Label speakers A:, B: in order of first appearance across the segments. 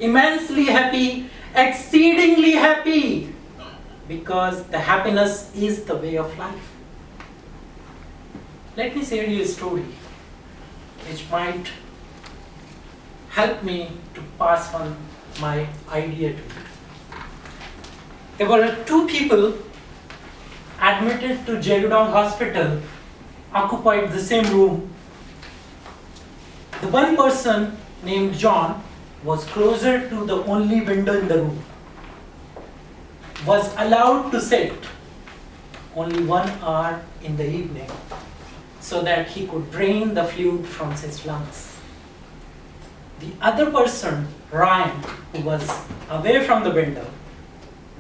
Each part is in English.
A: immensely happy, exceedingly happy, because the happiness is the way of life. Let me share you a story which might help me to pass on my idea to you. There were two people admitted to Jegodong Hospital, occupied the same room. The one person named John was closer to the only window in the room, was allowed to sit only 1 hour in the evening so that he could drain the fluid from his lungs. The other person, Ryan, who was away from the window,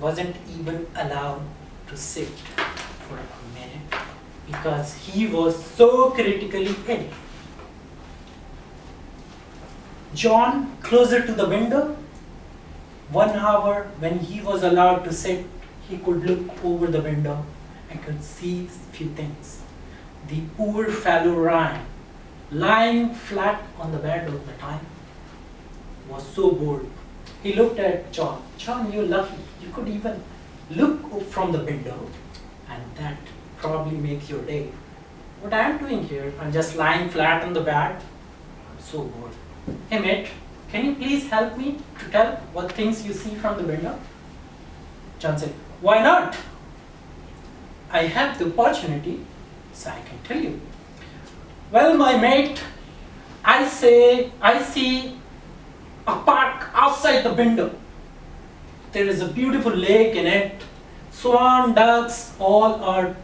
A: wasn't even allowed to sit for a minute because he was so critically ill. John, closer to the window, 1 hour when he was allowed to sit, he could look over the window and could see a few things. The poor fellow Ryan, lying flat on the bed all the time, was so bored. He looked at John. John, you're lucky. You could even look from the window, and that probably makes your day. What I'm doing here, I'm just lying flat on the bed. I'm so bored. Hey mate, can you please help me to tell what things you see from the window? John said, why not? I have the opportunity, so I can tell you. Well, my mate, I see a park outside the window. There is a beautiful lake in it. Swan, ducks, all are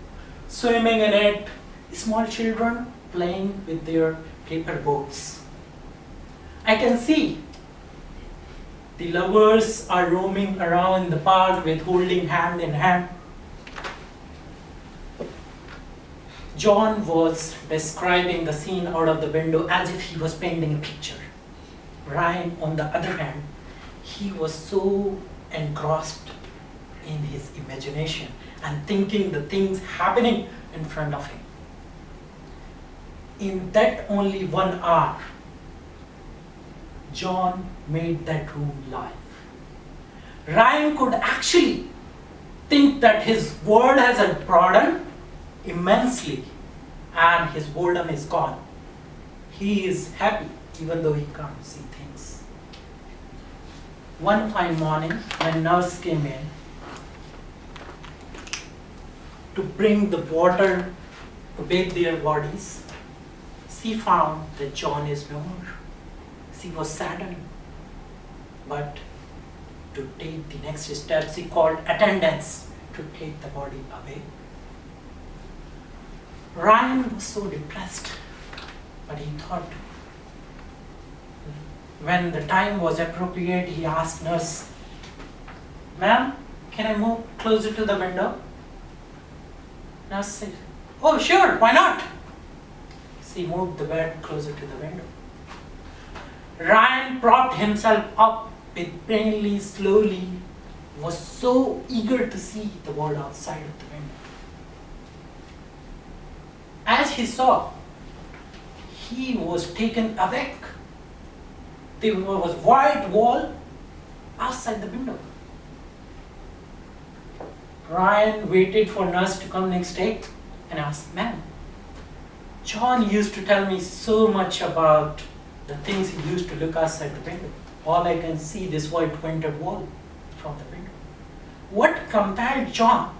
A: swimming in it. Small children playing with their paper boats. I can see the lovers are roaming around the park with holding hand in hand. John was describing the scene out of the window as if he was painting a picture. Ryan, on the other hand, he was so engrossed in his imagination and thinking the things happening in front of him. In that only 1 hour, John made that room live. Ryan could actually think that his world has broadened immensely and his boredom is gone. He is happy even though he can't see things. One fine morning, when nurse came in to bring the water to bathe their bodies, she found that John is no more. She was saddened, but to take the next step, she called attendants to take the body away. Ryan was so depressed, but he thought, when the time was appropriate, he asked nurse, ma'am, can I move closer to the window? Nurse said, oh sure, why not? She moved the bed closer to the window. Ryan propped himself up with painfully, slowly, was so eager to see the world outside of the window. As he saw, he was taken aback. There was a white wall outside the window. Ryan waited for nurse to come next day and asked, ma'am, John used to tell me so much about the things he used to look outside the window. All I can see this white painted wall from the window. What compelled John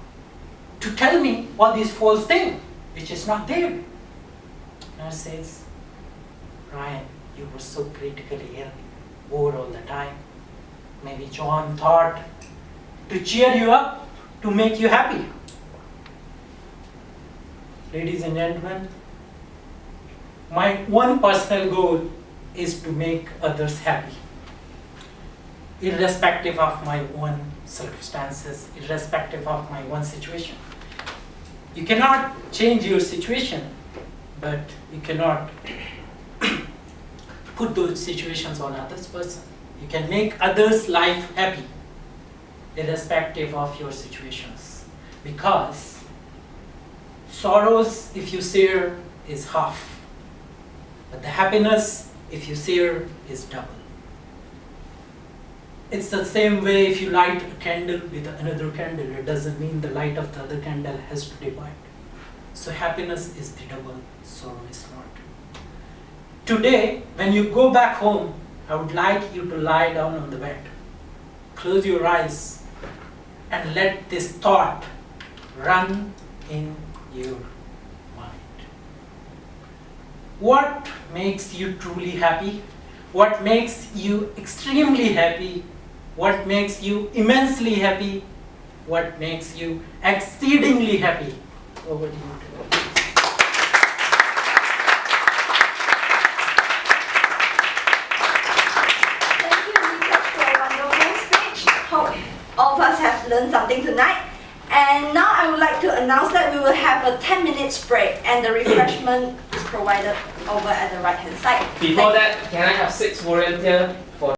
A: to tell me all these false things, which is not there? Nurse says, Ryan, you were so critically ill, bored all the time. Maybe John thought to cheer you up, to make you happy. Ladies and gentlemen, my one personal goal is to make others happy, irrespective of my own circumstances, irrespective of my own situation. You cannot change your situation, but you cannot put those situations on others person. You can make others' life happy, irrespective of your situations. Because sorrows, if you share, is half. But the happiness, if you share, is double. It's the same way if you light a candle with another candle, it doesn't mean the light of the other candle has to divide. So happiness is the double, sorrow is not. Today, when you go back home, I would like you to lie down on the bed. Close your eyes and let this thought run in your mind. What makes you truly happy? What makes you extremely happy? What makes you immensely happy? What makes you exceedingly happy? Over to you.
B: Thank you, Nitesh, for a wonderful speech. Hope all of us have learned something tonight. And now I would like to announce that we will have a 10-minute break and the refreshment is provided over at the right-hand side.
C: Before that, can I have 6 volunteers for